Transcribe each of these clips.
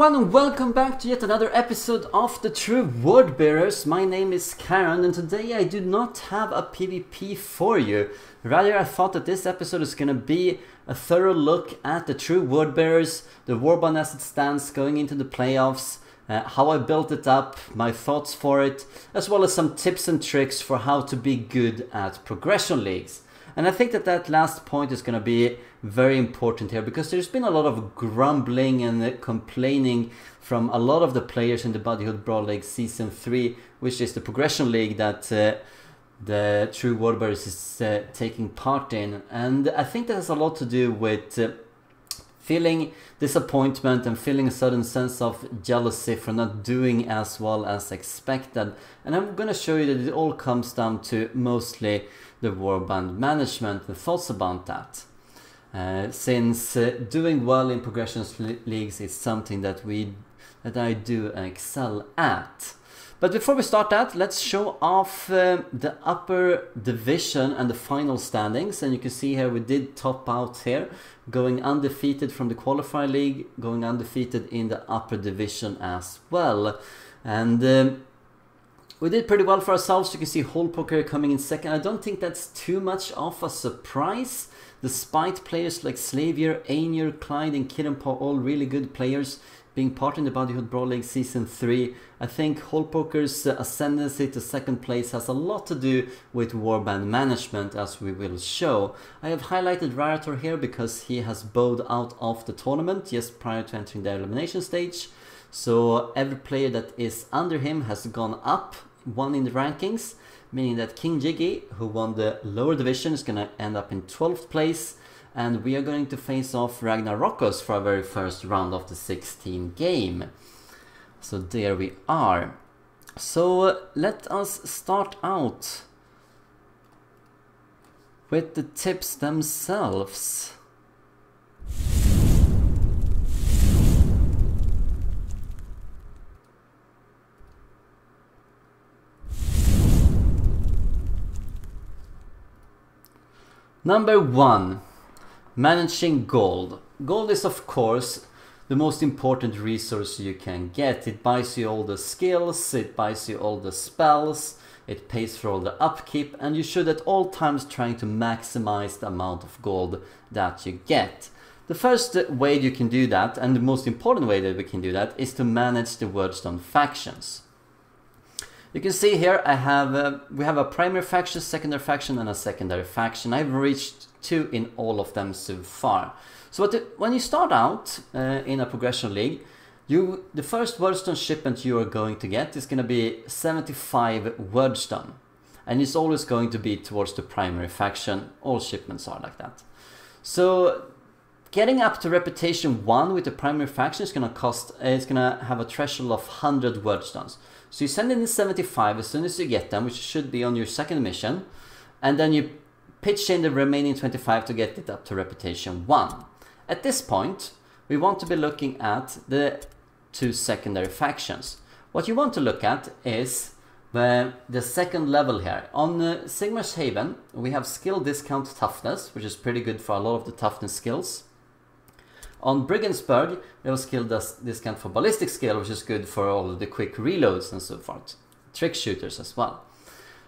everyone and welcome back to yet another episode of the True Word Bearers. My name is KArond and today I do not have a PvP for you. Rather, I thought that this episode is going to be a thorough look at the True Word Bearers, the Warband as it stands going into the playoffs, how I built it up, my thoughts for it, as well as some tips and tricks for how to be good at progression leagues. And I think that that last point is going to be very important here, because there's been a lot of grumbling and complaining from a lot of the players in the Bodyhood Brawl League Season 3, which is the progression league that the True Word Bearers is taking part in. And I think that has a lot to do with feeling disappointment and feeling a certain sense of jealousy for not doing as well as expected. And I'm going to show you that it all comes down to mostly the Warband management and thoughts about that. Since doing well in progression leagues is something that I do excel at. But before we start that, let's show off the upper division and the final standings. And you can see here we did top out here, going undefeated from the qualifier league, going undefeated in the upper division as well. And we did pretty well for ourselves. You can see Hole Poker coming in second. I don't think that's too much of a surprise, despite players like Slavier, Ainur, Clyde and Kiranpaw, all really good players being part in the Bodyhood Brawl League Season 3. I think Hole Poker's ascendancy to second place has a lot to do with Warband management, as we will show. I have highlighted Rarator here because he has bowed out of the tournament just prior to entering the elimination stage. So every player that is under him has gone up one in the rankings, meaning that King Jiggy, who won the lower division, is going to end up in 12th place. And we are going to face off Ragnar Rockos for our very first round of the 16 game. So there we are. So let us start out with the tips themselves. Number 1. Managing gold. Gold is of course the most important resource you can get. It buys you all the skills, it buys you all the spells, it pays for all the upkeep, and you should at all times trying to maximize the amount of gold that you get. The first way you can do that, and the most important way that we can do that, is to manage the Wordstone factions. You can see here we have a primary faction, secondary faction and a secondary faction. I've reached 2 in all of them so far. So when you start out in a progression league, the first Wordstone shipment you are going to get is going to be 75 Wordstone. And it's always going to be towards the primary faction. All shipments are like that. So getting up to reputation 1 with the primary faction is going to have a threshold of 100 Wordstones. So you send in 75 as soon as you get them, which should be on your second mission, and then you pitch in the remaining 25 to get it up to reputation 1. At this point, we want to be looking at the 2 secondary factions. What you want to look at is the second level here. On Sigmar's Haven, we have skill discount toughness, which is pretty good for a lot of the toughness skills. On Briggandsburg, we have a skill discount for ballistic skill, which is good for all of the quick reloads and so forth. Trick shooters as well.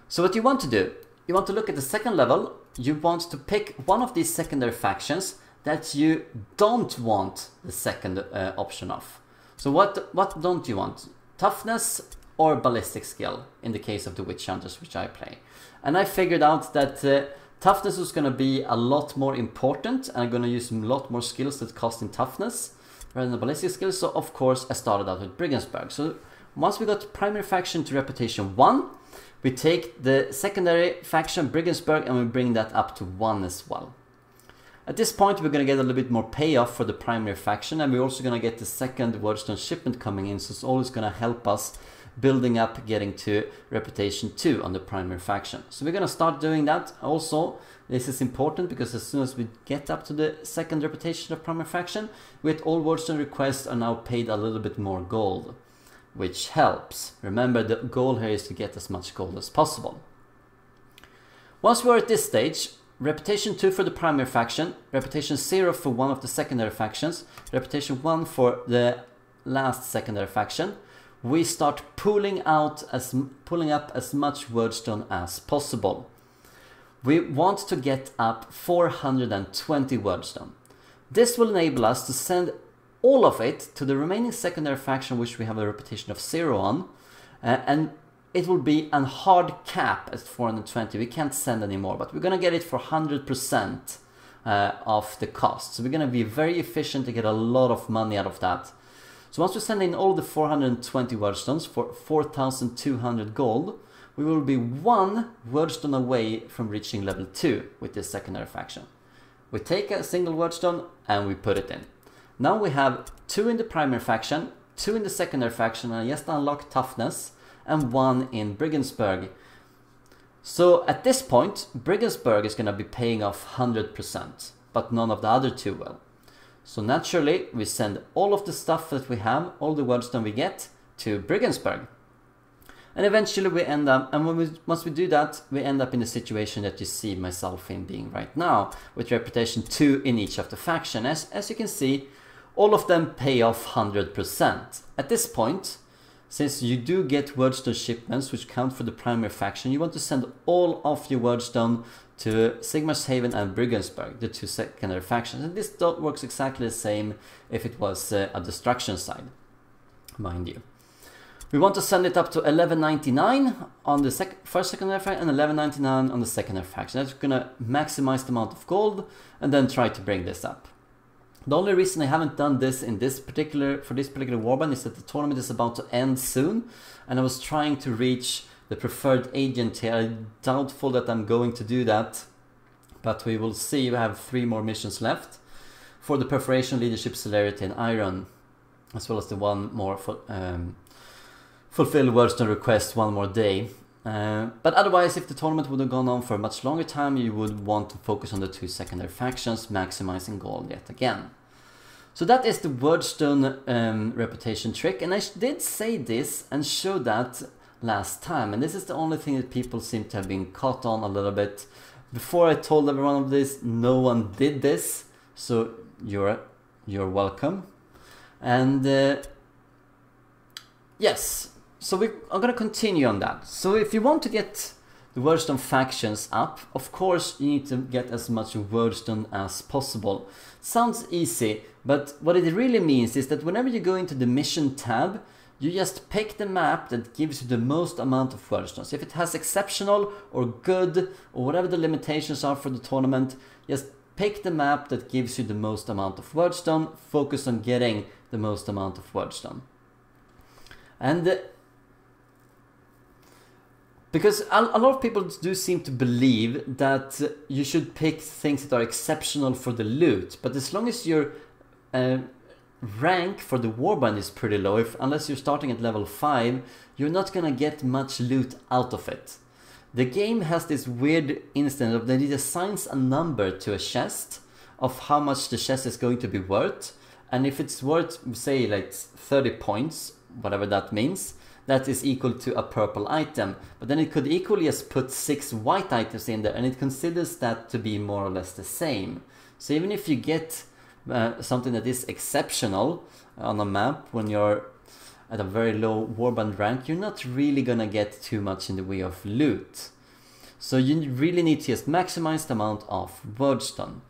So what you want to do, you want to look at the second level. You want to pick one of these secondary factions that you don't want the second option of. So what don't you want? Toughness or ballistic skill, in the case of the Witch Hunters, which I play. And I figured out that toughness was going to be a lot more important, and I'm going to use a lot more skills that cost in toughness rather than ballistic skills. So of course I started out with Briggandsburg. So once we got primary faction to reputation 1, we take the secondary faction Briggandsburg and we bring that up to 1 as well. At this point we're going to get a little bit more payoff for the primary faction, and we're also going to get the second Wordstone shipment coming in, so it's always going to help us building up, getting to reputation 2 on the primary faction. So we're going to start doing that. Also, this is important because as soon as we get up to the second reputation of primary faction, with all Wordstone requests are now paid a little bit more gold, which helps. Remember, the goal here is to get as much gold as possible. Once we're at this stage, reputation 2 for the primary faction, reputation 0 for one of the secondary factions, reputation 1 for the last secondary faction, we start pulling up as much wordstone as possible. We want to get up 420 wordstone. This will enable us to send all of it to the remaining secondary faction, which we have a repetition of 0 on, and it will be a hard cap at 420. We can't send any more, but we're gonna get it for 100% of the cost. So we're gonna be very efficient to get a lot of money out of that. So once we send in all the 420 wordstones for 4,200 gold, we will be 1 wordstone away from reaching level 2 with this secondary faction. We take a single wordstone and we put it in. Now we have 2 in the primary faction, 2 in the secondary faction, and just unlock toughness, and 1 in Brigensburg. So at this point, Brigensburg is going to be paying off 100%, but none of the other 2 will. So naturally, we send all of the stuff that we have, all the wordstone we get, to Brigensburg. And eventually we end up, and once we do that, we end up in the situation that you see myself in being right now, with reputation 2 in each of the faction. As you can see, all of them pay off 100%. At this point, since you do get wordstone shipments which count for the primary faction, you want to send all of your wordstone to Sigmar's Haven and Brigensburg, the 2 secondary factions. And this works exactly the same if it was a destruction side, mind you. We want to send it up to 1199 on the first secondary faction and 1199 on the secondary faction. That's going to maximize the amount of gold and then try to bring this up. The only reason I haven't done this for this particular warband is that the tournament is about to end soon, and I was trying to reach the preferred agent here. I'm doubtful that I'm going to do that, but we will see. We have 3 more missions left for the Perforation, Leadership, Celerity and Iron, as well as the 1 more fulfill wordstone request 1 more day. But otherwise, if the tournament would have gone on for a much longer time, you would want to focus on the 2 secondary factions, maximizing gold yet again. So that is the wordstone reputation trick, and I did say this and show that last time, and this is the only thing that people seem to have been caught on a little bit. Before I told everyone of this, no one did this, so you're welcome. And yes. So we are going to continue on that. So if you want to get the wordstone factions up, of course you need to get as much wordstone as possible. Sounds easy, but what it really means is that whenever you go into the mission tab, you just pick the map that gives you the most amount of wordstones. If it has exceptional or good or whatever the limitations are for the tournament, just pick the map that gives you the most amount of wordstone, focus on getting the most amount of wordstone. And because a lot of people do seem to believe that you should pick things that are exceptional for the loot, but as long as your rank for the warband is pretty low, unless you're starting at level 5, you're not gonna get much loot out of it. The game has this weird instance of that it assigns a number to a chest of how much the chest is going to be worth, and if it's worth, say, like 30 points, whatever that means, that is equal to a purple item. But then it could equally just put 6 white items in there, and it considers that to be more or less the same. So even if you get something that is exceptional on a map when you're at a very low warband rank, you're not really gonna get too much in the way of loot. So you really need to just maximize the amount of wordstone.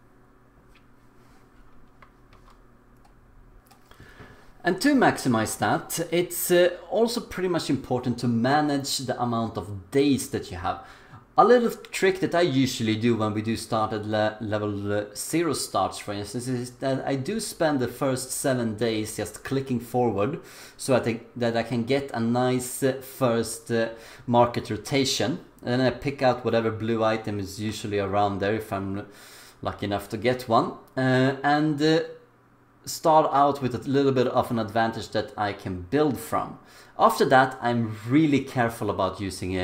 And to maximize that, it's also pretty much important to manage the amount of days that you have. A little trick that I usually do when we do start at level 0 starts, for instance, is that I do spend the first 7 days just clicking forward, so that I can get a nice first market rotation. And then I pick out whatever blue item is usually around there if I'm lucky enough to get one. And start out with a little bit of an advantage that I can build from. After that, I'm really careful about using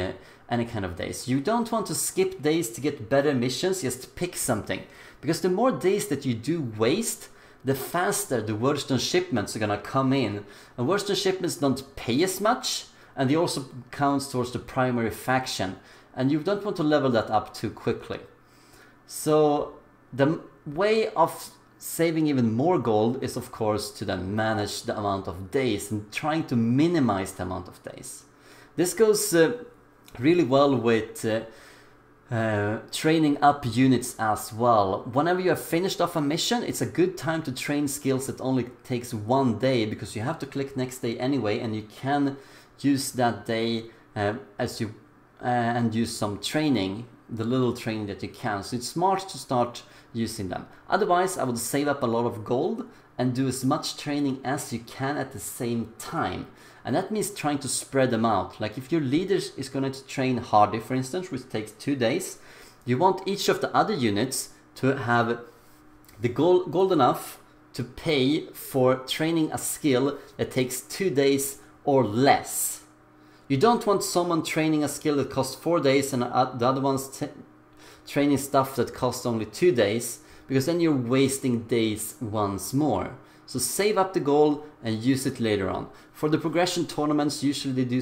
any kind of days. You don't want to skip days to get better missions, just pick something. Because the more days that you do waste, the faster the wordstone shipments are gonna come in. And wordstone shipments don't pay as much, and they also count towards the primary faction. And you don't want to level that up too quickly. So the way of saving even more gold is of course to then manage the amount of days and trying to minimize the amount of days. This goes really well with training up units as well. Whenever you have finished off a mission, it's a good time to train skills that only takes 1 day, because you have to click next day anyway, and you can use that day as you and use some training, the little training that you can. So it's smart to start using them. Otherwise, I would save up a lot of gold and do as much training as you can at the same time. And that means trying to spread them out. Like if your leader is going to train hardy, for instance, which takes 2 days, you want each of the other units to have the gold enough to pay for training a skill that takes 2 days or less. You don't want someone training a skill that costs 4 days and the other one's training stuff that costs only 2 days, because then you're wasting days once more. So save up the gold and use it later on. For the progression tournaments, usually they do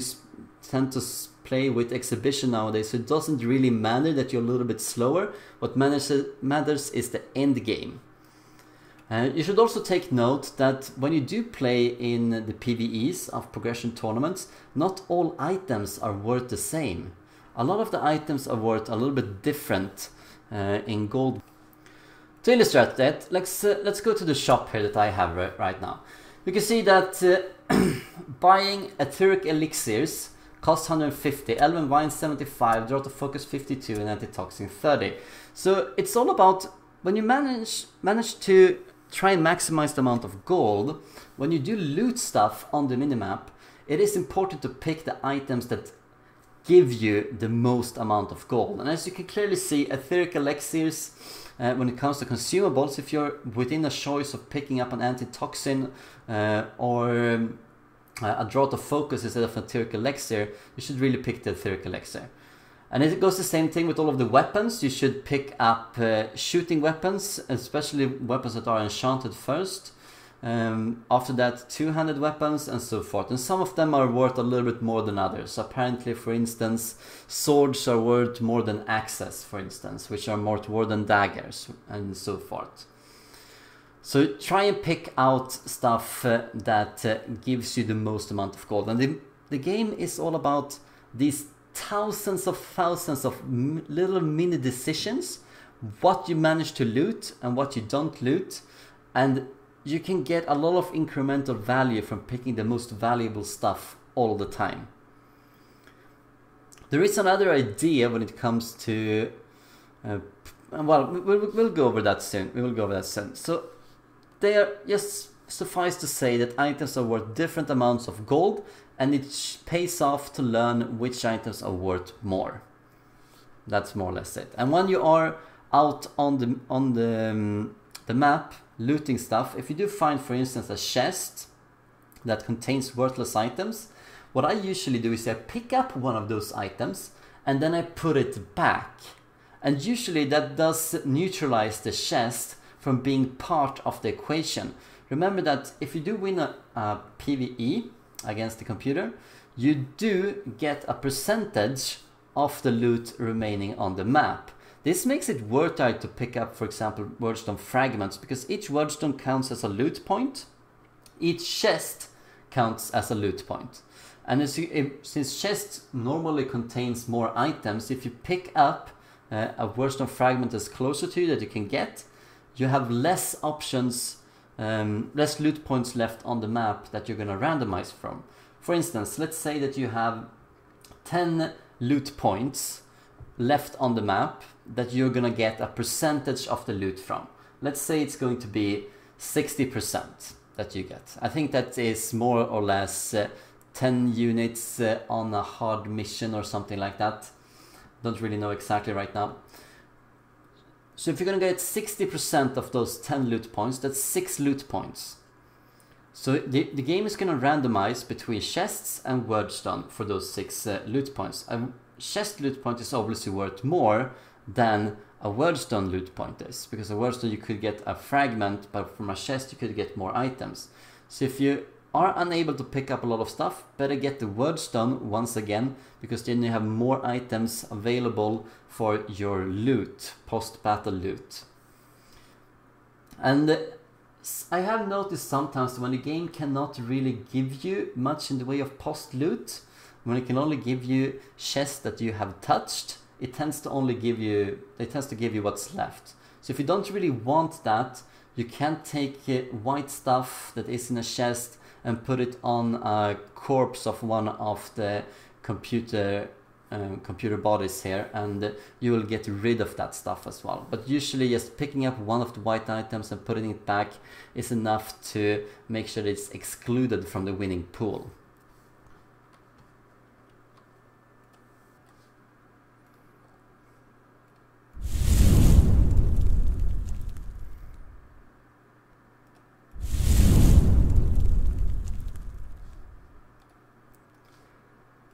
tend to play with exhibition nowadays, so it doesn't really matter that you're a little bit slower. What matters is the end game. You should also take note that when you do play in the PvEs of progression tournaments, not all items are worth the same. A lot of the items are worth a little bit different in gold. To illustrate that, let's go to the shop here that I have right now. You can see that buying etheric elixirs costs 150, elven wine 75, draw to focus 52, and antitoxin 30. So it's all about when you manage to try and maximize the amount of gold. When you do loot stuff on the minimap, it is important to pick the items that give you the most amount of gold. And as you can clearly see, etheric elixirs, when it comes to consumables, if you're within a choice of picking up an antitoxin or a draught of focus instead of an etheric elixir, you should really pick the etheric elixir. And it goes the same thing with all of the weapons. You should pick up shooting weapons, especially weapons that are enchanted first. After that, two-handed weapons and so forth. And some of them are worth a little bit more than others. Apparently, for instance, swords are worth more than axes, for instance, which are more than daggers and so forth. So try and pick out stuff that gives you the most amount of gold. And the game is all about these thousands of little mini decisions, what you manage to loot and what you don't loot, and you can get a lot of incremental value from picking the most valuable stuff all the time. There is another idea when it comes to well, we'll go over that soon. So there, just suffice to say that items are worth different amounts of gold, and it pays off to learn which items are worth more. That's more or less it. And when you are out on the map looting stuff, if you do find, for instance, a chest that contains worthless items, what I usually do is I pick up one of those items and then I put it back. And usually that does neutralize the chest from being part of the equation. Remember that if you do win a PvE against the computer, you do get a percentage of the loot remaining on the map. This makes it worth it to pick up, for example, wordstone fragments, because each wordstone counts as a loot point. Each chest counts as a loot point. And since chest normally contains more items, if you pick up a wordstone fragment that's closer to you that you can get, you have less options, less loot points left on the map that you're going to randomize from. For instance, let's say that you have 10 loot points left on the map that you're going to get a percentage of the loot from. Let's say it's going to be 60% that you get. I think that is more or less 10 units on a hard mission or something like that. Don't really know exactly right now. So if you're going to get 60% of those 10 loot points, that's 6 loot points. So the game is going to randomize between chests and wordstone for those 6 loot points. A chest loot point is obviously worth more than a wordstone loot point is, because a wordstone you could get a fragment, but from a chest you could get more items. So if you are unable to pick up a lot of stuff, better get the wordstone once again, because then you have more items available for your loot, post-battle loot. And I have noticed sometimes when the game cannot really give you much in the way of post loot, when it can only give you chests that you have touched, it tends to give you what's left. So if you don't really want that, you can take white stuff that is in a chest and put it on a corpse of one of the computer bodies here, and you will get rid of that stuff as well. But usually just picking up one of the white items and putting it back is enough to make sure that it's excluded from the winning pool.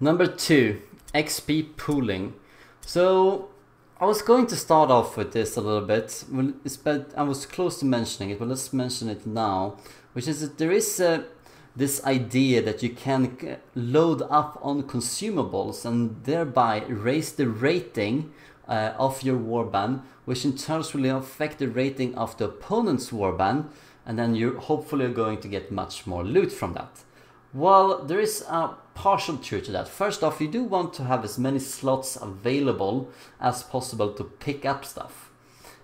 Number 2, XP pooling. So I was going to start off with this a little bit, but I was close to mentioning it, but let's mention it now, which is that there is this idea that you can load up on consumables and thereby raise the rating of your warband, which in turn will affect the rating of the opponent's warband, and then you're hopefully going to get much more loot from that. Well, there is a partial truth to that. First off, you do want to have as many slots available as possible to pick up stuff.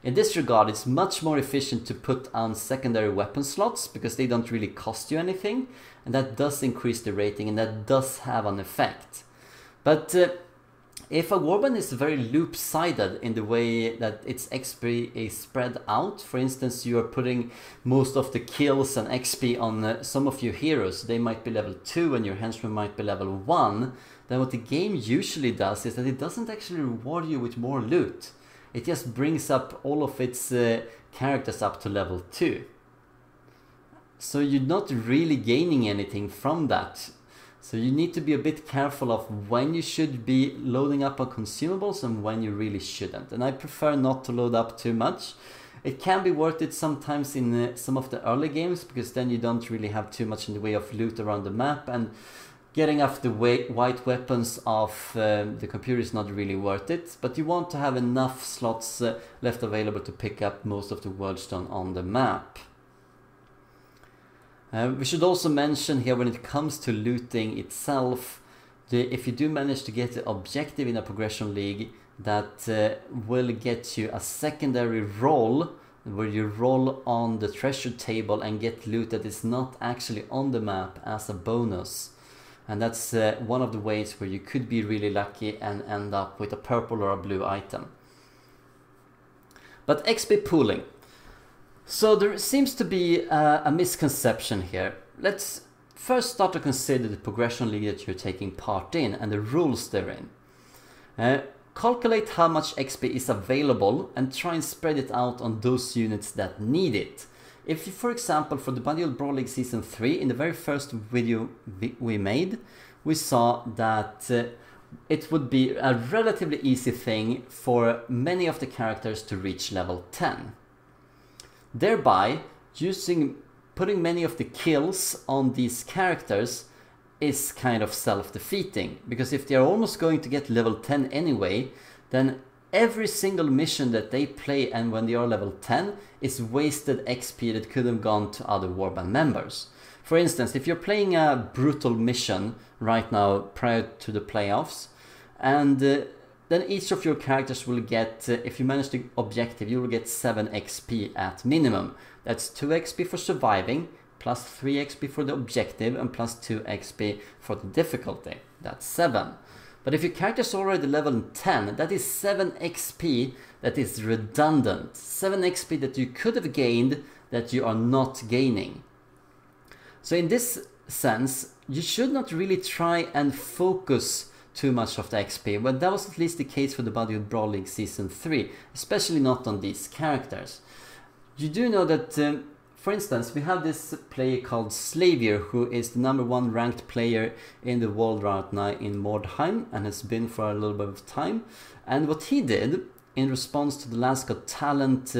In this regard, it's much more efficient to put on secondary weapon slots because they don't really cost you anything, and that does increase the rating and that does have an effect. But if a warband is very loop-sided in the way that its XP is spread out, for instance, you are putting most of the kills and XP on some of your heroes, they might be level 2 and your henchmen might be level 1, then what the game usually does is that it doesn't actually reward you with more loot. It just brings up all of its characters up to level 2. So you're not really gaining anything from that. So you need to be a bit careful of when you should be loading up on consumables and when you really shouldn't. And I prefer not to load up too much. It can be worth it sometimes in some of the early games, because then you don't really have too much in the way of loot around the map, and getting off the white weapons of the computer is not really worth it. But you want to have enough slots left available to pick up most of the worldstone on the map. We should also mention here, when it comes to looting itself, if you do manage to get the objective in a progression league, that will get you a secondary roll where you roll on the treasure table and get loot that is not actually on the map as a bonus. And that's one of the ways where you could be really lucky and end up with a purple or a blue item. But XP pooling. So there seems to be a misconception here. Let's first start to consider the progression league that you're taking part in and the rules therein. Calculate how much XP is available and try and spread it out on those units that need it. If you, for example, for the BBL Brawl League Season 3, in the very first video we made, we saw that it would be a relatively easy thing for many of the characters to reach level 10. Thereby, putting many of the kills on these characters is kind of self-defeating, because if they are almost going to get level 10 anyway, then every single mission that they play and when they are level 10 is wasted XP that could have gone to other warband members. For instance, if you're playing a brutal mission right now prior to the playoffs, and then each of your characters will get, if you manage the objective, you will get 7 XP at minimum. That's 2 XP for surviving, plus 3 XP for the objective, and plus 2 XP for the difficulty. That's 7. But if your character is already level 10, that is 7 XP that is redundant. 7 XP that you could have gained that you are not gaining. So in this sense, you should not really try and focus too much of the XP, but that was at least the case for the BBL Brawl League Season 3, especially not on these characters. You do know that, for instance, we have this player called Slavier, who is the #1 ranked player in the world right now in Mordheim, and has been for a little bit of time. And what he did, in response to the Last Got Talent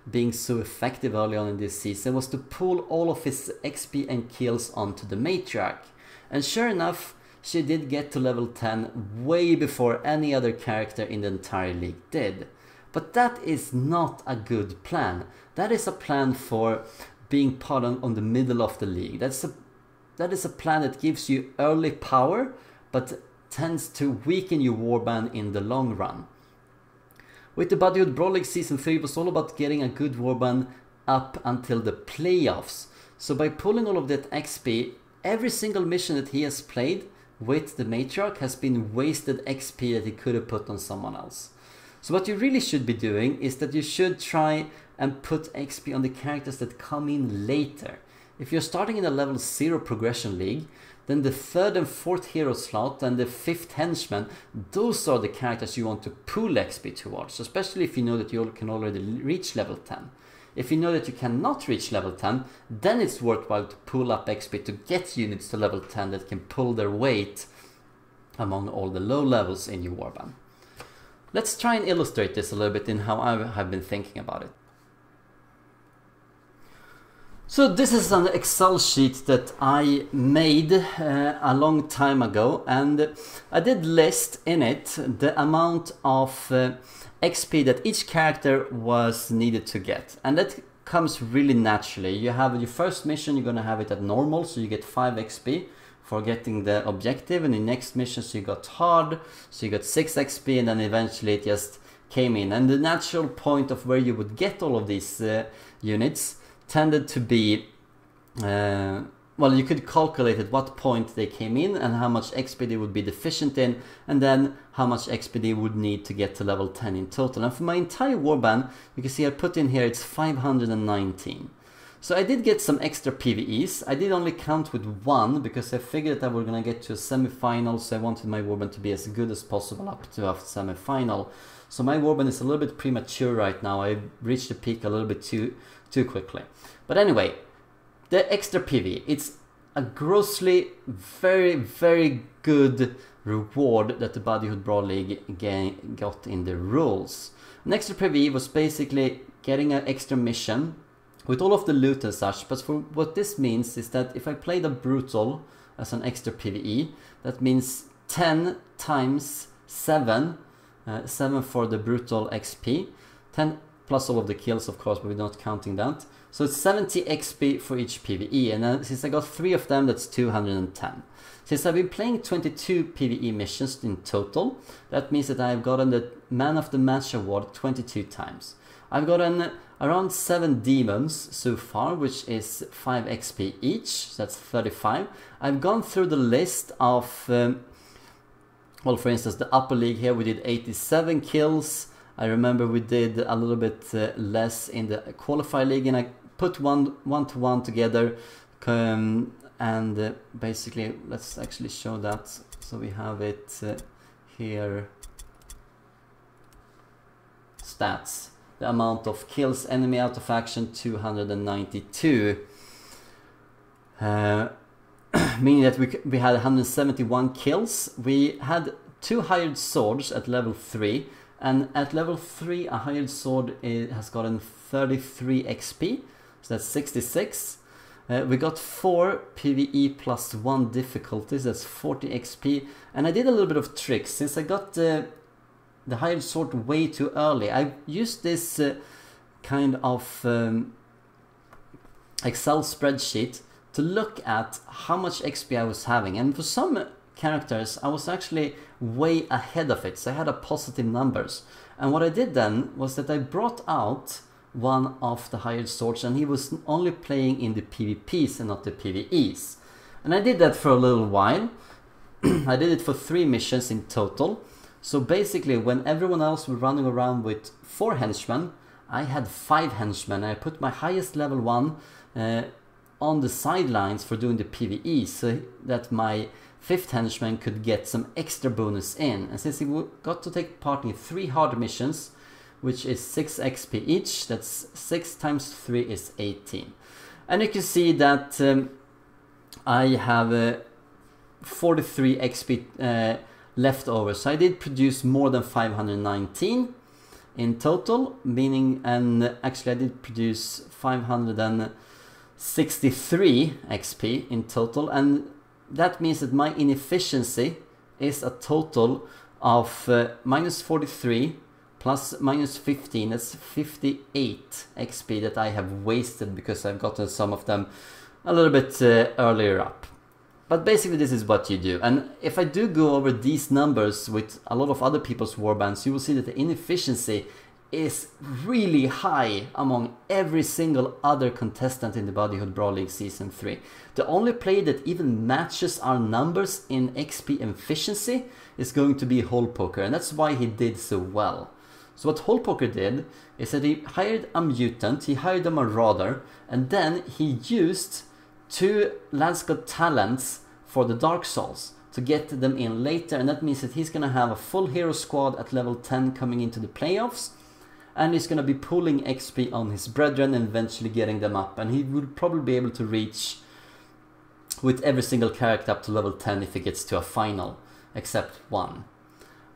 being so effective early on in this season, was to pull all of his XP and kills onto the Matriarch. And sure enough, she did get to level 10 way before any other character in the entire league did. But that is not a good plan. That is a plan for being part on the middle of the league. That is a plan that gives you early power, but tends to weaken your warband in the long run. With the Bodyhood Brawl League Season 3, it was all about getting a good warband up until the playoffs. So by pulling all of that XP, every single mission that he has played with the Matriarch has been wasted XP that he could have put on someone else. So what you really should be doing is that you should try and put XP on the characters that come in later. If you're starting in a level 0 progression league, then the 3rd and 4th hero slot and the 5th henchman, those are the characters you want to pool XP towards, especially if you know that you can already reach level 10. If you know that you cannot reach level 10, then it's worthwhile to pull up XP to get units to level 10 that can pull their weight among all the low levels in your warband. Let's try and illustrate this a little bit in how I have been thinking about it. So this is an Excel sheet that I made a long time ago, and I did list in it the amount of XP that each character was needed to get, and that comes really naturally. You have your first mission, you're going to have it at normal, so you get 5 XP for getting the objective, and the next mission, so you got hard, so you got 6 XP, and then eventually it just came in. And the natural point of where you would get all of these units tended to be, well, you could calculate at what point they came in and how much XP they would be deficient in, and then how much XP they would need to get to level 10 in total. And for my entire warband, you can see I put in here it's 519. So I did get some extra PvEs. I did only count with 1 because I figured that we're gonna get to a semi-final, so I wanted my warband to be as good as possible up to a semi-final. So my warband is a little bit premature right now. I reached the peak a little bit too quickly. But anyway, the extra PV, it's a grossly very good reward that the Bodyhood Brawl League got in the rules. An extra PV was basically getting an extra mission with all of the loot and such, but for what this means is that if I played a Brutal as an extra PvE, that means 10 times 7, 7 for the Brutal XP, 10 plus all of the kills, of course, but we're not counting that. So it's 70 XP for each PvE, and since I got 3 of them, that's 210. Since I've been playing 22 PvE missions in total, that means that I've gotten the Man of the Match award 22 times. I've gotten around 7 demons so far, which is 5 XP each, so that's 35. I've gone through the list of, well, for instance, the upper league here, we did 87 kills. I remember we did a little bit less in the qualifier league, and I put one to one together, and basically let's actually show that. So we have it here, stats, the amount of kills, enemy out of action 292, meaning that we had 171 kills. We had 2 hired swords at level 3. And at level 3, a hired sword has gotten 33 XP, so that's 66. We got 4 PvE plus 1 difficulties, that's 40 XP. And I did a little bit of tricks. Since I got the hired sword way too early, I used this kind of Excel spreadsheet to look at how much XP I was having. And for some characters, I was actually way ahead of it, so I had a positive numbers. And what I did then was that I brought out one of the hired swords, and he was only playing in the PvPs and not the PvEs. And I did that for a little while. I did it for 3 missions in total. So basically, when everyone else was running around with 4 henchmen, I had 5 henchmen. I put my highest level 1 on the sidelines for doing the PvE, so that my 5th henchman could get some extra bonus in. And since he got to take part in 3 hard missions, which is 6 XP each, that's 6 times 3 is 18. And you can see that I have 43 XP left over. So I did produce more than 519 in total, meaning, and actually I did produce 563 XP in total, and that means that my inefficiency is a total of minus 43 plus minus 15, that's 58 XP that I have wasted because I've gotten some of them a little bit earlier up. But basically this is what you do. And if I do go over these numbers with a lot of other people's warbands, you will see that the inefficiency is really high among every single other contestant in the Bodyhood Brawl League Season 3. The only player that even matches our numbers in XP efficiency is going to be Holepoker, and that's why he did so well. So what Holepoker did is that he hired a mutant, he hired a marauder, and then he used 2 Lads Got Talents for the Dark Souls to get them in later, and that means that he's gonna have a full hero squad at level 10 coming into the playoffs, and he's gonna be pulling XP on his brethren and eventually getting them up, and he would probably be able to reach with every single character up to level 10 if he gets to a final, except one.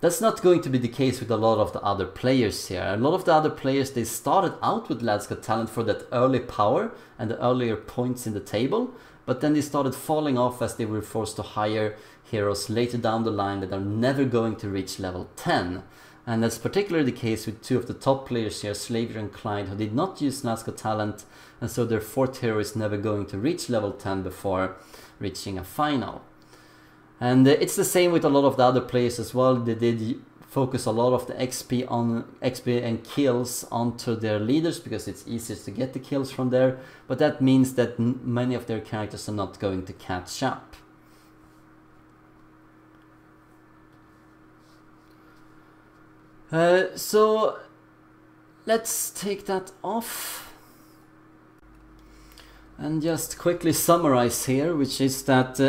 That's not going to be the case with a lot of the other players here. A lot of the other players, they started out with Lads Got Talent for that early power and the earlier points in the table, but then they started falling off as they were forced to hire heroes later down the line that are never going to reach level 10. And that's particularly the case with 2 of the top players here, Slaver and Clyde, who did not use Lads Got Talent, and so their 4th hero is never going to reach level 10 before reaching a final. And it's the same with a lot of the other players as well. They did focus a lot of the XP and kills onto their leaders because it's easier to get the kills from there, but that means that many of their characters are not going to catch up. So let's take that off and just quickly summarize here, which is that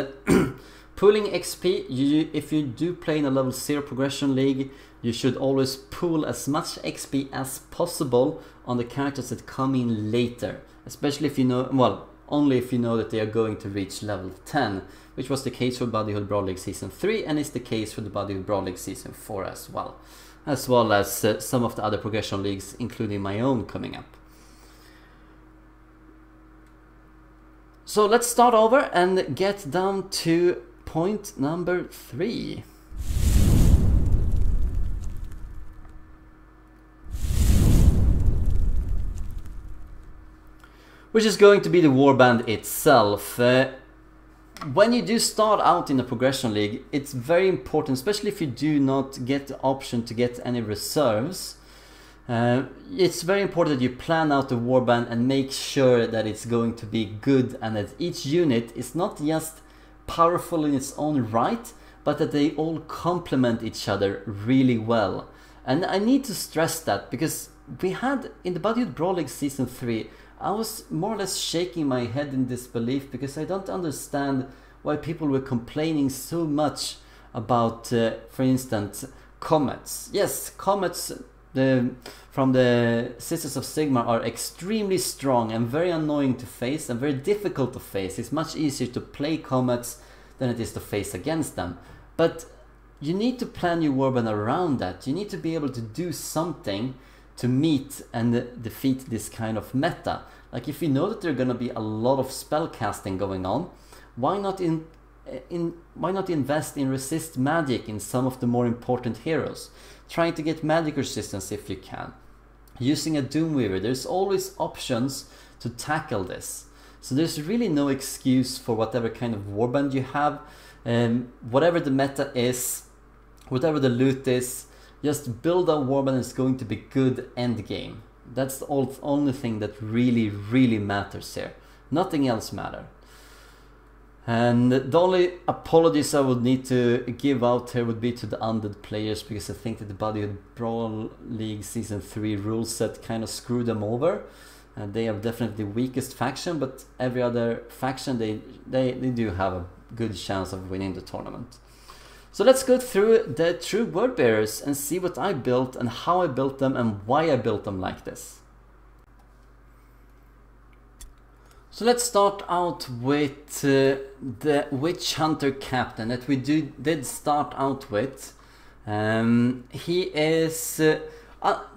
pooling XP, if you do play in a level 0 progression league, you should always pool as much XP as possible on the characters that come in later, especially if you know, well, only if you know that they are going to reach level 10, which was the case for Bodyhood Brawl League Season 3 and is the case for the Bodyhood Brawl League Season 4 as well as some of the other progression leagues, including my own, coming up. So let's start over and get down to point number 3. Which is going to be the Warband itself. When you do start out in a progression league, it's very important, especially if you do not get the option to get any reserves. It's very important that you plan out the warband and make sure that it's going to be good and that each unit is not just powerful in its own right, but that they all complement each other really well. And I need to stress that because we had in the Bodyhood Brawl League Season 3, I was more or less shaking my head in disbelief because I don't understand why people were complaining so much about, for instance, comets. Yes, comets from the Sisters of Sigmar are extremely strong and very annoying to face and very difficult to face. It's much easier to play comets than it is to face against them. But you need to plan your warband around that. You need to be able to do something to meet and defeat this kind of meta. Like if you know that there are going to be a lot of spell casting going on, why not invest in resist magic in some of the more important heroes? Trying to get magic resistance if you can. Using a Doomweaver, there's always options to tackle this. So there's really no excuse for whatever kind of warband you have. Whatever the meta is, whatever the loot is, just build a warband that's going to be good endgame. That's the only thing that really matters here. Nothing else matters. And the only apologies I would need to give out here would be to the undead players, because I think that the Bodyhood Brawl League Season 3 rule set kind of screwed them over. And they are definitely the weakest faction, but every other faction, they do have a good chance of winning the tournament. So let's go through the true word bearers and see what I built and how I built them and why I built them like this. So let's start out with the Witch Hunter Captain that we did start out with. He is,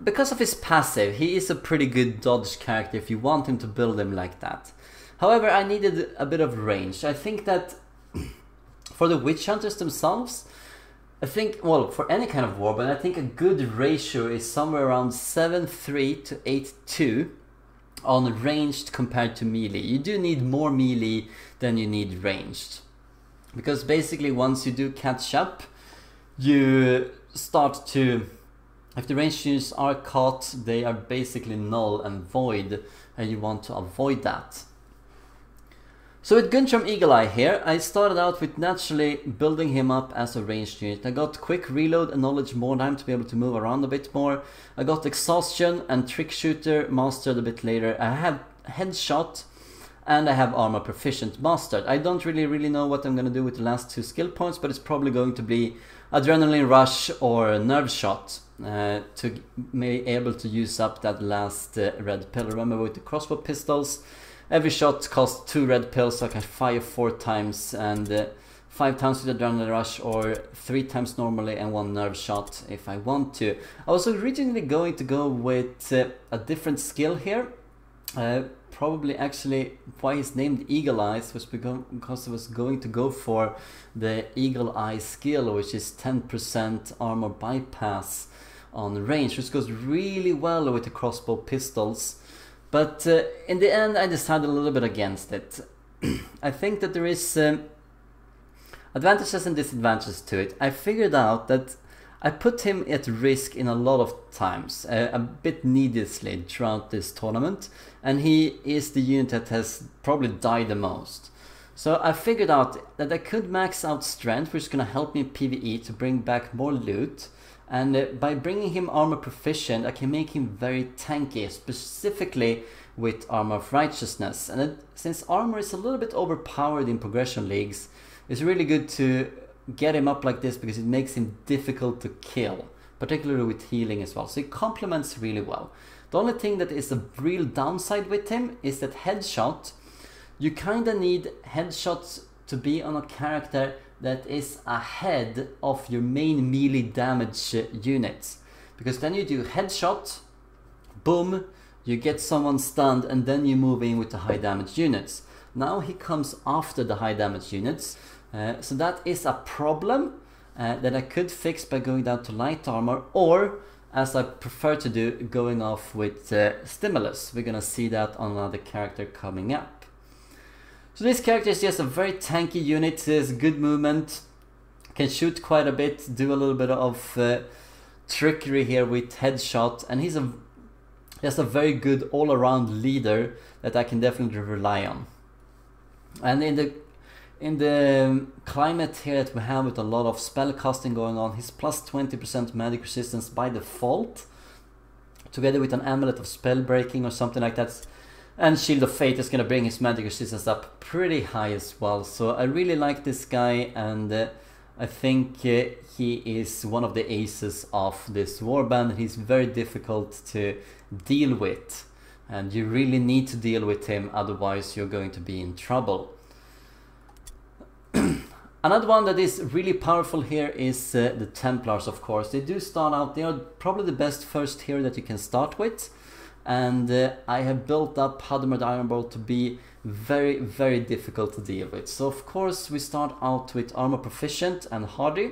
because of his passive, he is a pretty good dodge character if you want him to build him like that. However, I needed a bit of range. I think that for the Witch Hunters themselves, I think, well, for any kind of warband, I think a good ratio is somewhere around 7-3 to 8-2 on ranged compared to melee. You do need more melee than you need ranged. Because basically once you do catch up, you start to, if the ranged units are caught, they are basically null and void, and you want to avoid that. So with Guntram Eagle Eye here, I started out with naturally building him up as a ranged unit. I got quick reload and knowledge Mordheim to be able to move around a bit more. I got exhaustion and trick shooter mastered a bit later. I have headshot and I have armor proficient mastered. I don't really know what I'm going to do with the last 2 skill points, but it's probably going to be adrenaline rush or nerve shot to be able to use up that last red pill. Remember with the crossbow pistols, every shot costs 2 red pills, so I can fire 4 times, and 5 times with adrenaline rush, or 3 times normally and 1 nerve shot if I want to. I was originally going to go with a different skill here. Probably actually why he's named Eagle Eyes was because I was going to go for the Eagle Eye skill, which is 10% armor bypass on range, which goes really well with the crossbow pistols. But in the end I decided a little bit against it. I think that there is advantages and disadvantages to it. I figured out that I put him at risk in a lot of times, a bit needlessly throughout this tournament, and he is the unit that has probably died the most. So I figured out that I could max out strength, which is going to help me in PvE to bring back more loot, and by bringing him armor proficient I can make him very tanky, specifically with armor of righteousness. And since armor is a little bit overpowered in progression leagues, it's really good to get him up like this because it makes him difficult to kill, particularly with healing as well. So it complements really well. The only thing that is a real downside with him is that headshot, you kinda need headshots to be on a character that is ahead of your main melee damage units, because then you do headshot, boom, you get someone stunned, and then you move in with the high damage units. Now he comes after the high damage units, so that is a problem that I could fix by going down to light armor, or as I prefer to do, going off with stimulus. We're gonna see that on another character coming up. So this character is just a very tanky unit, has good movement, can shoot quite a bit, do a little bit of trickery here with headshot, and he's just a very good all-around leader that I can definitely rely on. And in the climate here that we have with a lot of spell casting going on, he's plus 20% magic resistance by default, together with an amulet of spell breaking or something like that. And Shield of Fate is going to bring his magic resistance up pretty high as well. So I really like this guy, and I think he is one of the aces of this warband. He's very difficult to deal with, and you really need to deal with him, otherwise you're going to be in trouble. Another one that is really powerful here is the Templars, of course. They do start out, they are probably the best first hero that you can start with. And I have built up Hadamard Ironbolt to be very difficult to deal with. So of course we start out with Armor Proficient and Hardy.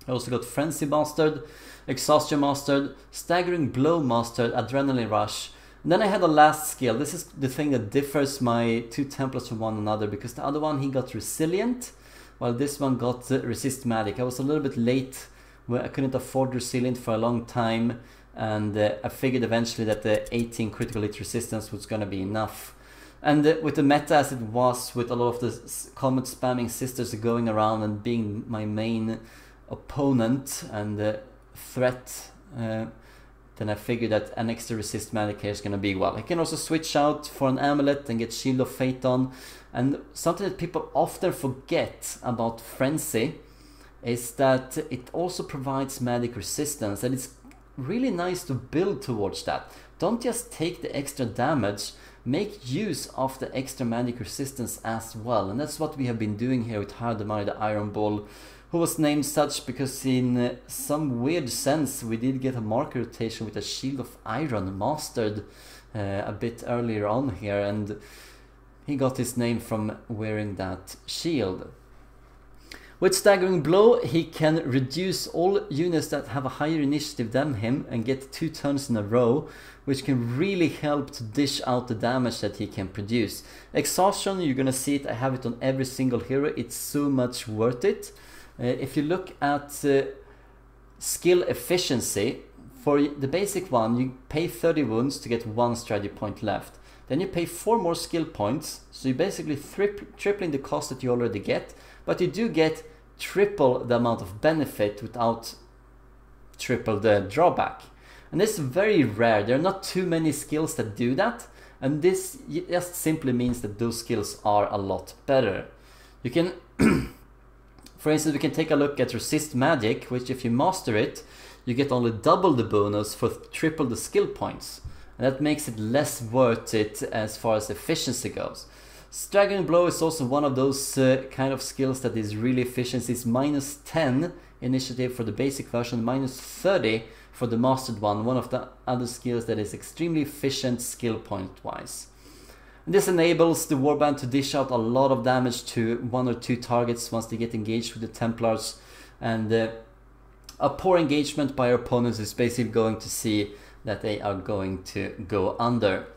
I also got Frenzy Mastered, Exhaustion Mastered, Staggering Blow Mastered, Adrenaline Rush. And then I had a last skill. This is the thing that differs my 2 Templars from one another, because the other one he got Resilient, while this one got Resist Magic. I was a little bit late, where I couldn't afford Resilient for a long time. And I figured eventually that the 18 critical hit resistance was going to be enough. And with the meta as it was, with a lot of the comment spamming sisters going around and being my main opponent and threat, then I figured that an extra resist magic here is going to be well. I can also switch out for an amulet and get Shield of Fate on. And something that people often forget about Frenzy is that it also provides magic resistance, and it's really nice to build towards that. Don't just take the extra damage, make use of the extra magic resistance as well. And that's what we have been doing here with Hadamard the Iron Bull, who was named such because in some weird sense we did get a marker rotation with a Shield of Iron mastered a bit earlier on here, and he got his name from wearing that shield. With Staggering Blow, he can reduce all units that have a higher initiative than him and get 2 turns in a row, which can really help to dish out the damage that he can produce. Exhaustion, you're gonna see it, I have it on every single hero, it's so much worth it. If you look at skill efficiency, for the basic one, you pay 30 wounds to get 1 strategy point left. Then you pay 4 more skill points, so you're basically tripling the cost that you already get, but you do get triple the amount of benefit without triple the drawback. And this is very rare, there are not too many skills that do that, and this just simply means that those skills are a lot better. You can, for instance, we can take a look at Resist Magic, which if you master it, you get only double the bonus for triple the skill points. And that makes it less worth it as far as efficiency goes. Staggering Blow is also one of those kind of skills that is really efficient. It's minus 10 initiative for the basic version, minus 30 for the mastered one. One of the other skills that is extremely efficient skill point wise. And this enables the Warband to dish out a lot of damage to 1 or 2 targets once they get engaged with the Templars. And a poor engagement by our opponents is basically going to see that they are going to go under.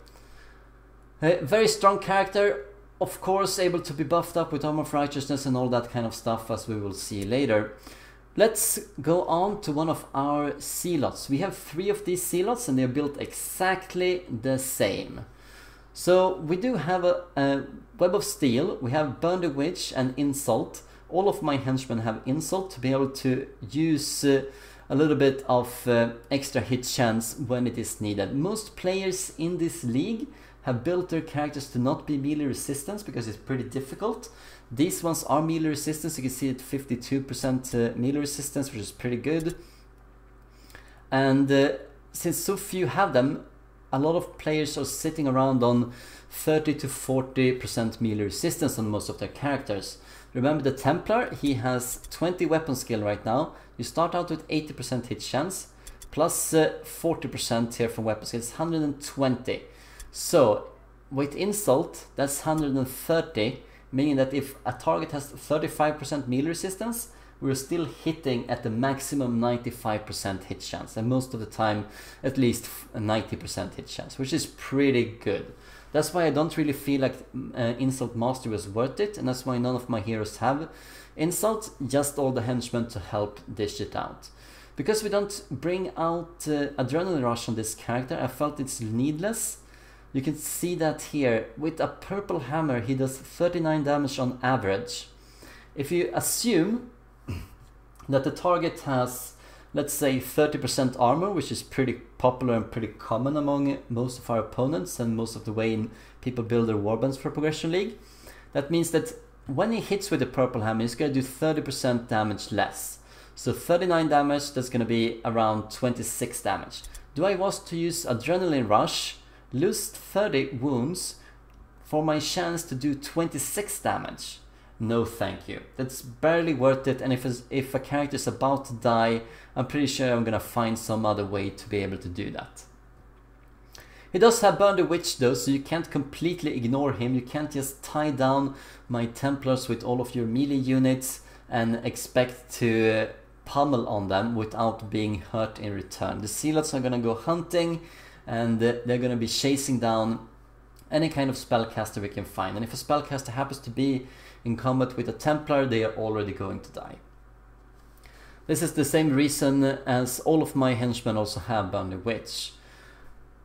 A very strong character, of course, able to be buffed up with Armor of Righteousness and all that kind of stuff, as we will see later. Let's go on to one of our Zealots. We have 3 of these Zealots and they're built exactly the same. So we do have a Web of Steel, we have Burn the Witch and Insult. All of my henchmen have Insult to be able to use a little bit of extra hit chance when it is needed. Most players in this league have built their characters to not be melee resistance because it's pretty difficult. These ones are melee resistance, you can see it 52% melee resistance, which is pretty good. And since so few have them, a lot of players are sitting around on 30 to 40% melee resistance on most of their characters. Remember the Templar, he has 20 weapon skill right now. You start out with 80% hit chance, plus 40% here from weapon skill, it's 120. So with Insult, that's 130, meaning that if a target has 35% melee resistance, we're still hitting at the maximum 95% hit chance, and most of the time at least 90% hit chance, which is pretty good. That's why I don't really feel like Insult Mastery was worth it, and that's why none of my heroes have Insult, just all the henchmen to help dish it out. Because we don't bring out Adrenaline Rush on this character, I felt it's needless. You can see that here, with a purple hammer he does 39 damage on average. If you assume that the target has, let's say, 30% armor, which is pretty popular and pretty common among most of our opponents and most of the way people build their warbands for Progression League, that means that when he hits with the purple hammer, he's going to do 30% damage less. So 39 damage, that's going to be around 26 damage. Do I want to use Adrenaline Rush, lose 30 wounds for my chance to do 26 damage? No thank you. That's barely worth it, and if a character is about to die, I'm pretty sure I'm gonna find some other way to be able to do that. He does have Burn the Witch though, so you can't completely ignore him. You can't just tie down my Templars with all of your melee units and expect to pummel on them without being hurt in return. The Zealots are gonna go hunting, and they're gonna be chasing down any kind of spellcaster we can find, and if a spellcaster happens to be in combat with a Templar, they are already going to die. This is the same reason as all of my henchmen also have Burn the Witch.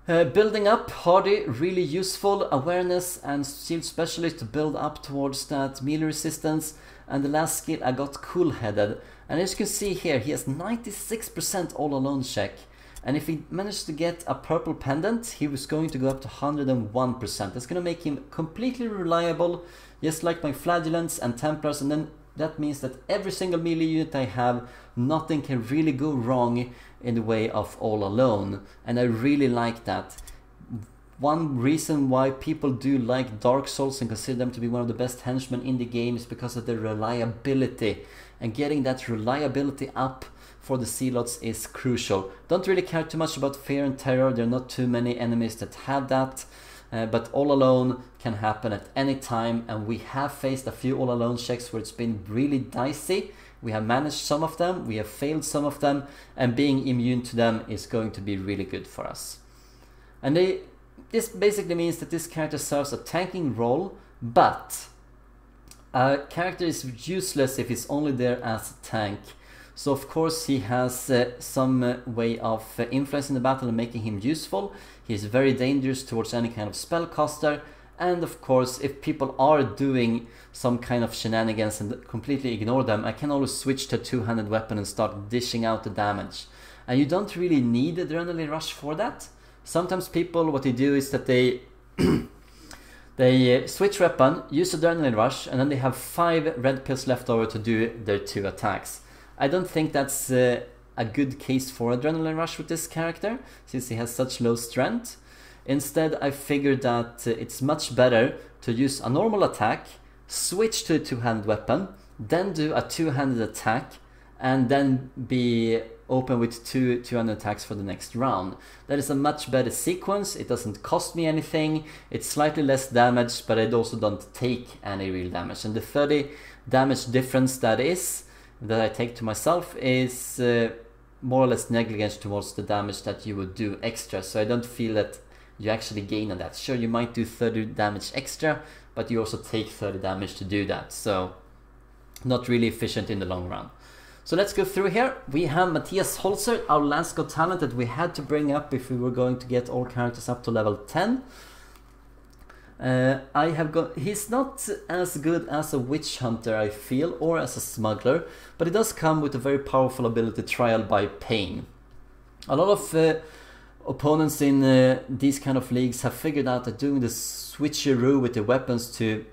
Building up Hardy, really useful. Awareness and Shield Specialist to build up towards that melee resistance. And the last skill I got Cool Headed. And as you can see here, he has 96% all alone check. And if he managed to get a purple pendant, he was going to go up to 101%. That's going to make him completely reliable, just like my Flagellants and Templars. And then that means that every single melee unit I have, nothing can really go wrong in the way of all alone. And I really like that. One reason why people do like Dark Souls and consider them to be one of the best henchmen in the game is because of their reliability. And getting that reliability up for the Zealots is crucial. Don't really care too much about Fear and Terror, there are not too many enemies that have that. but all alone can happen at any time, and we have faced a few all alone checks where it's been really dicey. We have managed some of them, we have failed some of them, and being immune to them is going to be really good for us. And this basically means that this character serves a tanking role, but a character is useless if he's only there as a tank. So of course he has some way of influencing the battle and making him useful. He is very dangerous towards any kind of spellcaster. And of course, if people are doing some kind of shenanigans and completely ignore them, I can always switch to a two-handed weapon and start dishing out the damage. And you don't really need Adrenaline Rush for that. Sometimes people, what they do is that they switch weapon, use Adrenaline Rush, and then they have 5 red pills left over to do their 2 attacks. I don't think that's a good case for Adrenaline Rush with this character, since he has such low strength. Instead, I figured that it's much better to use a normal attack, switch to a two-handed weapon, then do a two-handed attack, and then be open with two-handed attacks for the next round. That is a much better sequence. It doesn't cost me anything, it's slightly less damage, but I also don't take any real damage. And the 30 damage difference that I take to myself is more or less negligence towards the damage that you would do extra. So I don't feel that you actually gain on that. Sure, you might do 30 damage extra, but you also take 30 damage to do that. So not really efficient in the long run. So let's go through here. We have Matias Holzer, our last god talent that we had to bring up if we were going to get all characters up to level 10. He's not as good as a witch hunter, I feel, or as a smuggler, but it does come with a very powerful ability, Trial by Pain. A lot of opponents in these kind of leagues have figured out that doing the switcheroo with the weapons to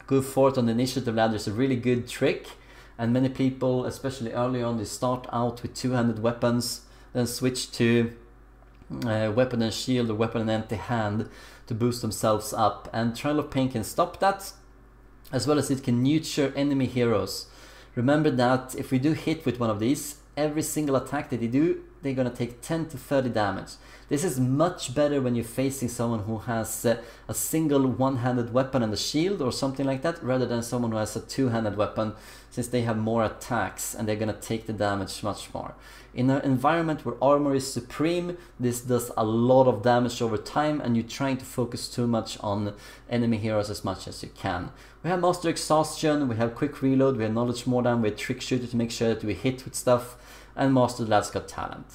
go forth on the initiative ladder is a really good trick, and many people, especially early on, they start out with two-handed weapons, then switch to weapon and shield or weapon and empty hand to boost themselves up, and Trial of Pain can stop that, as well as it can nurture enemy heroes. Remember that if we do hit with one of these, every single attack that they do, they're gonna take 10 to 30 damage. This is much better when you're facing someone who has a single one-handed weapon and a shield or something like that, rather than someone who has a two-handed weapon, since they have more attacks and they're gonna take the damage much more. In an environment where armor is supreme, this does a lot of damage over time, and you're trying to focus too much on enemy heroes as much as you can. We have Master Exhaustion, we have Quick Reload, we have Knowledge Mordheim, we have Trick Shooter to make sure that we hit with stuff, and Master Last Got Talent.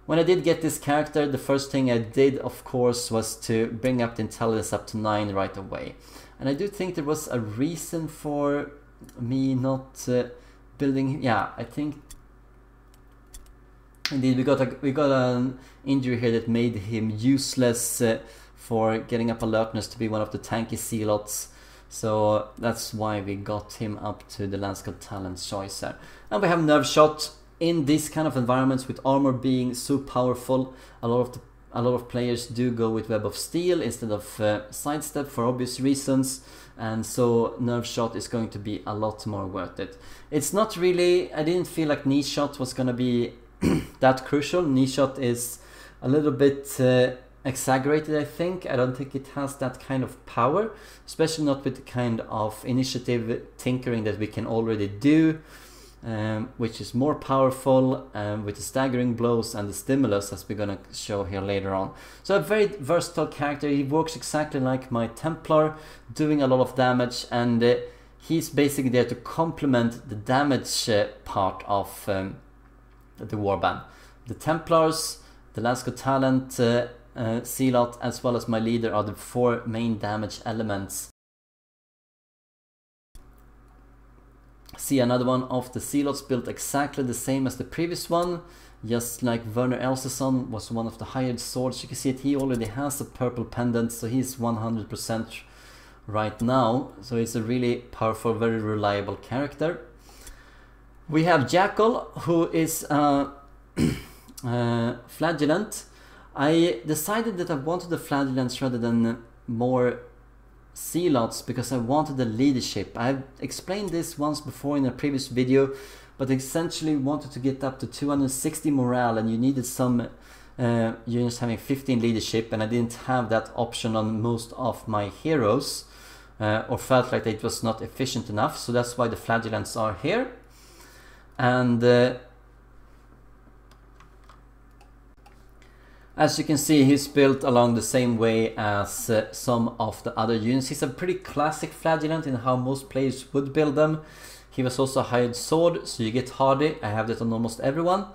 When I did get this character, the first thing I did, of course, was to bring up the intelligence up to 9 right away. And I do think there was a reason for me not building. Yeah, I think indeed we got an injury here that made him useless for getting up alertness to be one of the tanky Zealots. So that's why we got him up to the Last Got Talent choice there. And we have Nerve Shot. In these kind of environments, with armor being so powerful, a lot of players do go with Web of Steel instead of Sidestep for obvious reasons, and so Nerve Shot is going to be a lot more worth it. It's not really, I didn't feel like Knee Shot was going to be that crucial. Knee Shot is a little bit exaggerated, I think. I don't think it has that kind of power, especially not with the kind of initiative tinkering that we can already do. Which is more powerful with the staggering blows and the stimulus, as we're gonna show here later on. So a very versatile character. He works exactly like my Templar, doing a lot of damage, and he's basically there to complement the damage part of the Warband. The Templars, the Last Got Talent, Zealot, as well as my leader are the 4 main damage elements. See another one of the Zealots built exactly the same as the previous one, just like Werner Elseson was one of the hired swords. You can see that he already has a purple pendant, so he's 100% right now. So he's a really powerful, very reliable character. We have Jackal, who is Flagellant. I decided that I wanted the Flagellants rather than more Zealots because I wanted the leadership. I've explained this once before in a previous video, but essentially wanted to get up to 260 morale, and you needed some units having 15 leadership, and I didn't have that option on most of my heroes, or felt like it was not efficient enough, so that's why the flagellants are here. And as you can see, he's built along the same way as some of the other units. He's a pretty classic flagellant in how most players would build them. He was also a hired sword, so you get hardy. I have that on almost everyone.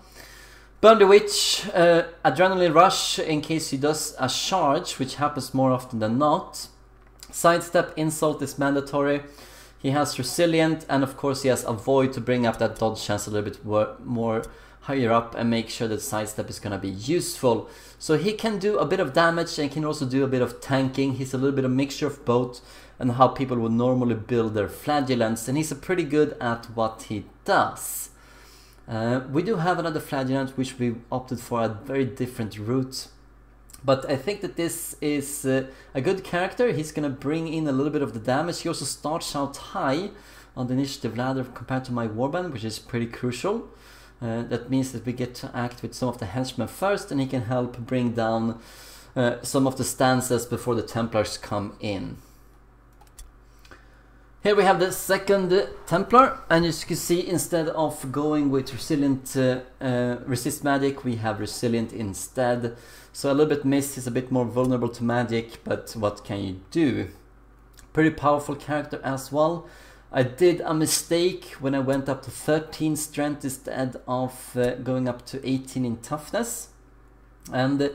Burn the Witch, Adrenaline Rush in case he does a charge, which happens more often than not. Sidestep, Insult is mandatory. He has Resilient, and of course he has Avoid to bring up that dodge chance a little bit more higher up and make sure that Sidestep is going to be useful. So he can do a bit of damage and can also do a bit of tanking. He's a little bit of mixture of both and how people would normally build their flagellants, and he's pretty good at what he does. We do have another flagellant which we opted for a very different route, but I think that this is a good character. He's going to bring in a little bit of the damage. He also starts out high on the initiative ladder compared to my Warband, which is pretty crucial. That means that we get to act with some of the henchmen first, and he can help bring down some of the stances before the Templars come in. Here we have the second Templar, and as you can see, instead of going with Resilient resist magic, we have Resilient instead. So a little bit missed, he's a bit more vulnerable to magic, but what can you do? Pretty powerful character as well. I did a mistake when I went up to 13 strength instead of going up to 18 in toughness, and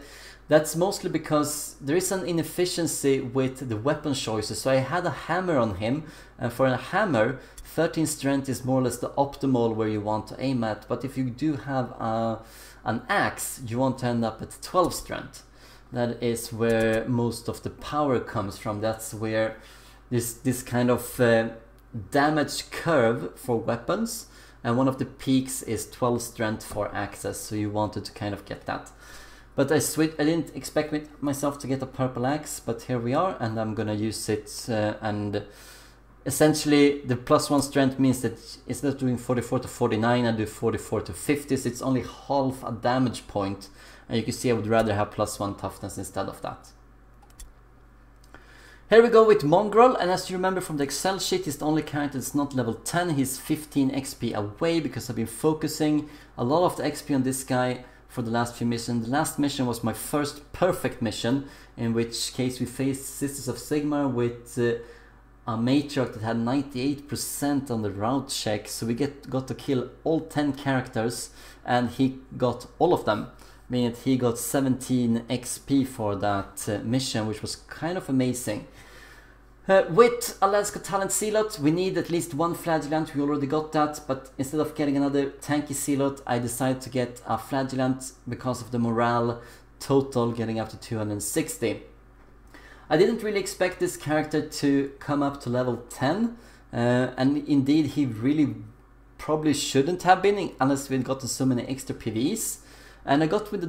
that's mostly because there is an inefficiency with the weapon choices. So I had a hammer on him, and for a hammer 13 strength is more or less the optimal where you want to aim at, but if you do have an axe, you want to end up at 12 strength. That is where most of the power comes from. That's where this kind of damage curve for weapons, and one of the peaks is 12 strength for axes, so you wanted to kind of get that. But I didn't expect myself to get a purple axe, but here we are, and I'm gonna use it, and essentially the +1 strength means that instead of doing 44 to 49, I do 44 to 50, so it's only half a damage point, and you can see I would rather have +1 toughness instead of that. Here we go with Mongraal, and as you remember from the Excel sheet, he's the only character that's not level 10. He's 15 XP away because I've been focusing a lot of the XP on this guy for the last few missions. The last mission was my first perfect mission, in which case we faced Sisters of Sigmar with a matriarch that had 98% on the route check, so we got to kill all 10 characters, and he got all of them, meaning he got 17 XP for that mission, which was kind of amazing. With Alaska Talent Zealot, we need at least one flagellant. We already got that, but instead of getting another tanky Zealot, I decided to get a flagellant because of the morale total getting up to 260. I didn't really expect this character to come up to level 10, and indeed he really probably shouldn't have been unless we'd gotten so many extra PVs. And I got with a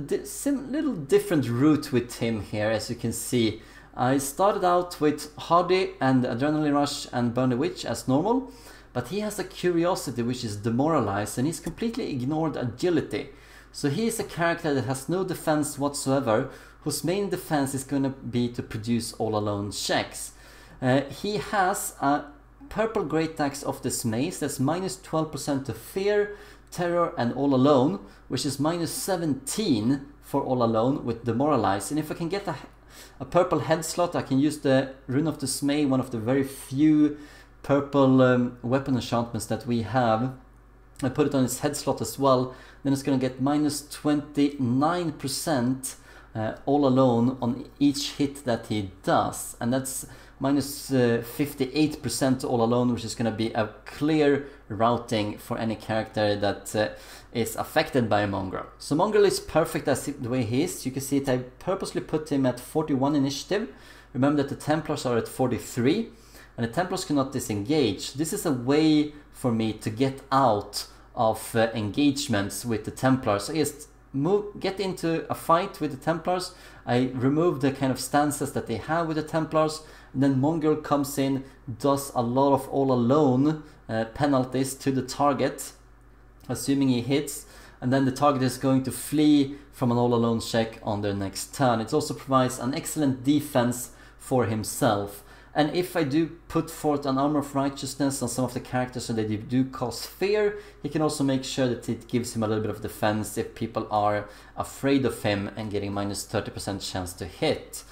little different route with him here, as you can see. I started out with Hardy and Adrenaline Rush and Burn the Witch as normal, but he has a Curiosity which is demoralized, and he's completely ignored Agility. So he is a character that has no defense whatsoever, whose main defense is going to be to produce all alone checks. He has a purple great axe of this mace that's minus 12% to fear, terror and all alone, which is minus 17 for all alone with demoralize. And if I can get a purple head slot, I can use the Rune of Dismay, one of the very few purple weapon enchantments that we have. I put it on his head slot as well, then it's going to get minus 29% all alone on each hit that he does, and that's minus 58% all alone, which is going to be a clear routing for any character that is affected by a Mongraal. So Mongraal is perfect as the way he is. You can see it, I purposely put him at 41 initiative. Remember that the Templars are at 43, and the Templars cannot disengage. This is a way for me to get out of engagements with the Templars. So just get into a fight with the Templars. I remove the kind of stances that they have with the Templars, and then Mongraal comes in, does a lot of all alone penalties to the target, assuming he hits. and then the target is going to flee from an all alone check on their next turn. It also provides an excellent defense for himself. And if I do put forth an Armor of Righteousness on some of the characters so that they do cause fear, he can also make sure that it gives him a little bit of defense if people are afraid of him and getting minus 30% chance to hit.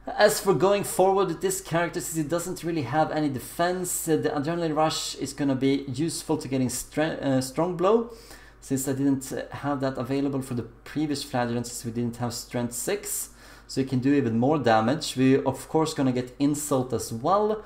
As for going forward with this character, since he doesn't really have any defense, the Adrenaline Rush is going to be useful to getting Strong Blow. Since I didn't have that available for the previous Flagellant, since we didn't have Strength 6. So you can do even more damage. We of course gonna get Insult as well.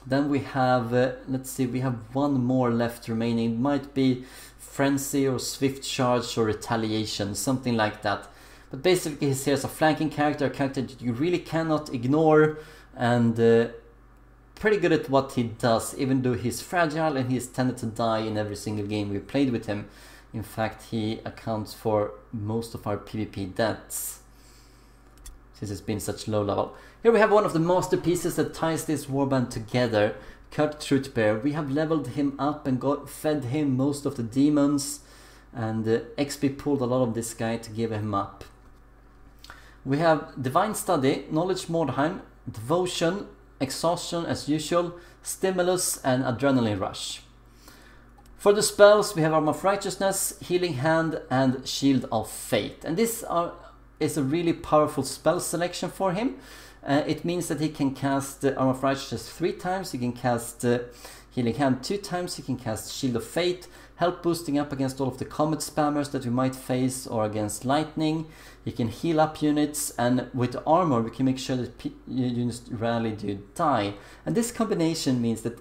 Then we have, let's see, we have one more left remaining. It might be Frenzy or Swift Charge or Retaliation, something like that. But basically he's here as a flanking character, a character that you really cannot ignore, and pretty good at what he does, even though he's fragile and he's tended to die in every single game we played with him. In fact, he accounts for most of our PvP deaths, since it's been such low level. Here we have one of the masterpieces that ties this warband together, Kurt Truthbear. We have leveled him up and fed him most of the demons, and XP pulled a lot of this guy to give him up. We have Divine Study, Knowledge Mordheim, Devotion, Exhaustion as usual, Stimulus and Adrenaline Rush. For the spells we have Arm of Righteousness, Healing Hand and Shield of Fate. And this is a really powerful spell selection for him. It means that he can cast Arm of Righteousness 3 times, he can cast Healing Hand 2 times, he can cast Shield of Fate, help boosting up against all of the combat spammers that we might face or against lightning. He can heal up units, and with armor we can make sure that units rarely do die. And this combination means that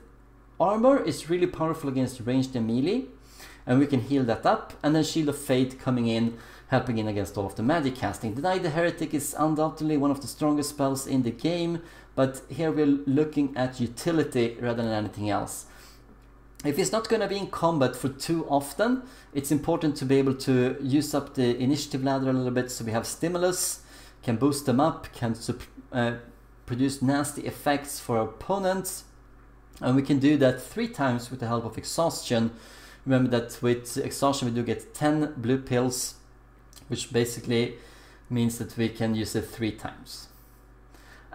armor is really powerful against ranged and melee, and we can heal that up, and then Shield of Fate coming in, helping in against all of the magic casting. Deny the Heretic is undoubtedly one of the strongest spells in the game, but here we're looking at utility rather than anything else. If he's not going to be in combat for too often, it's important to be able to use up the initiative ladder a little bit. So we have Stimulus, can boost them up, can produce nasty effects for our opponents, and we can do that 3 times with the help of Exhaustion. Remember that with Exhaustion we do get 10 blue pills, which basically means that we can use it 3 times.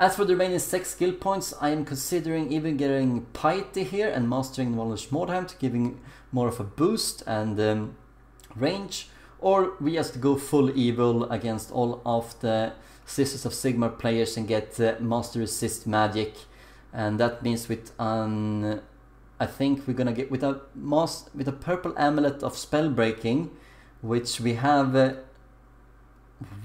As for the remaining 6 skill points, I am considering even getting Piety here and Mastering Knowledge Mordheim to giving more of a boost and range, or we just go full evil against all of the Sisters of Sigmar players and get Master Resist Magic, and that means with I think we're gonna get with a purple amulet of spell breaking, which we have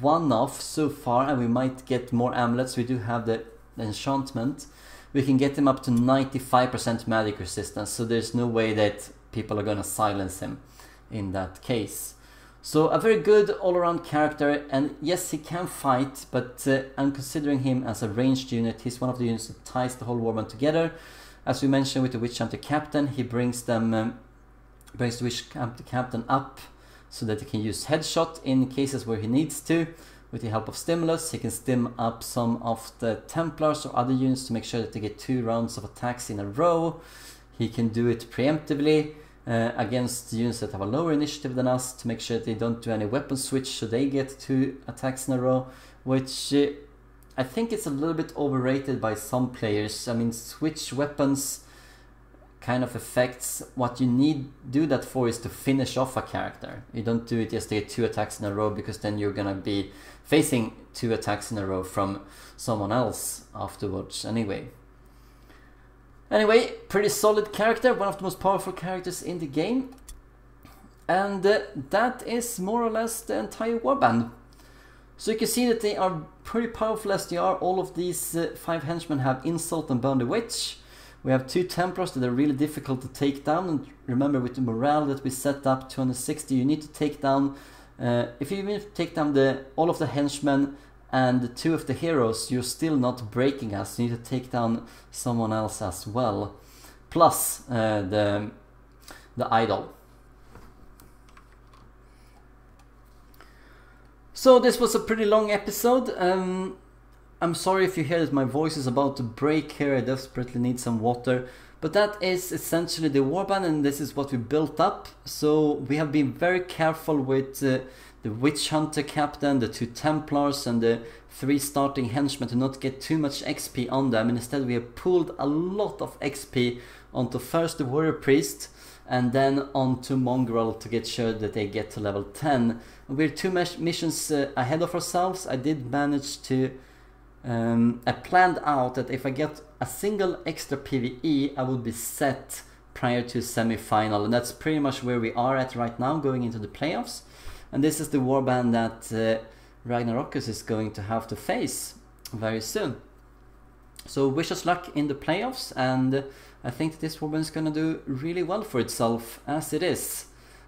1 off so far, and we might get more amulets. We do have the enchantment. We can get him up to 95% magic resistance, so there's no way that people are gonna silence him in that case. So a very good all-around character, and yes, he can fight, but I'm considering him as a ranged unit. He's one of the units that ties the whole warband together. As we mentioned with the Witch Hunter Captain, he brings the Witch Hunter Captain up so that he can use Headshot in cases where he needs to. With the help of Stimulus, he can stim up some of the Templars or other units to make sure that they get 2 rounds of attacks in a row. He can do it preemptively against units that have a lower initiative than us to make sure that they don't do any weapon switch so they get 2 attacks in a row, which I think it's a little bit overrated by some players. I mean, switch weapons kind of affects what you do that for is to finish off a character. You don't do it just to get 2 attacks in a row, because then you're gonna be facing 2 attacks in a row from someone else afterwards anyway. Anyway, pretty solid character, one of the most powerful characters in the game. And that is more or less the entire warband. So you can see that they are pretty powerful as they are. All of these 5 henchmen have Insult and Burn the Witch. We have 2 Templars that are really difficult to take down, and remember with the morale that we set up 260, you need to take down, if you even take down all of the henchmen and 2 of the heroes, you're still not breaking us. You need to take down someone else as well, plus the idol. So this was a pretty long episode. I'm sorry if you hear that my voice is about to break here. I desperately need some water, But that is essentially the Warband, and this is what we built up. So we have been very careful with the Witch Hunter Captain, the 2 Templars and the 3 starting henchmen to not get too much XP on them, and instead we have pulled a lot of XP onto first the Warrior Priest and then onto Mongraal to get sure that they get to level 10. We're 2 missions ahead of ourselves. I did manage to I planned out that if I get a single extra PvE, I would be set prior to semi-final, and that's pretty much where we are at right now going into the playoffs. And this is the Warband that Ragnarokkus is going to have to face very soon. So wish us luck in the playoffs, and I think that this Warband is going to do really well for itself as it is,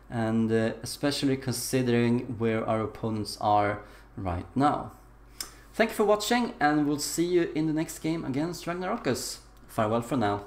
and especially considering where our opponents are right now. Thank you for watching, and we'll see you in the next game against Ragnarokkus. Farewell for now.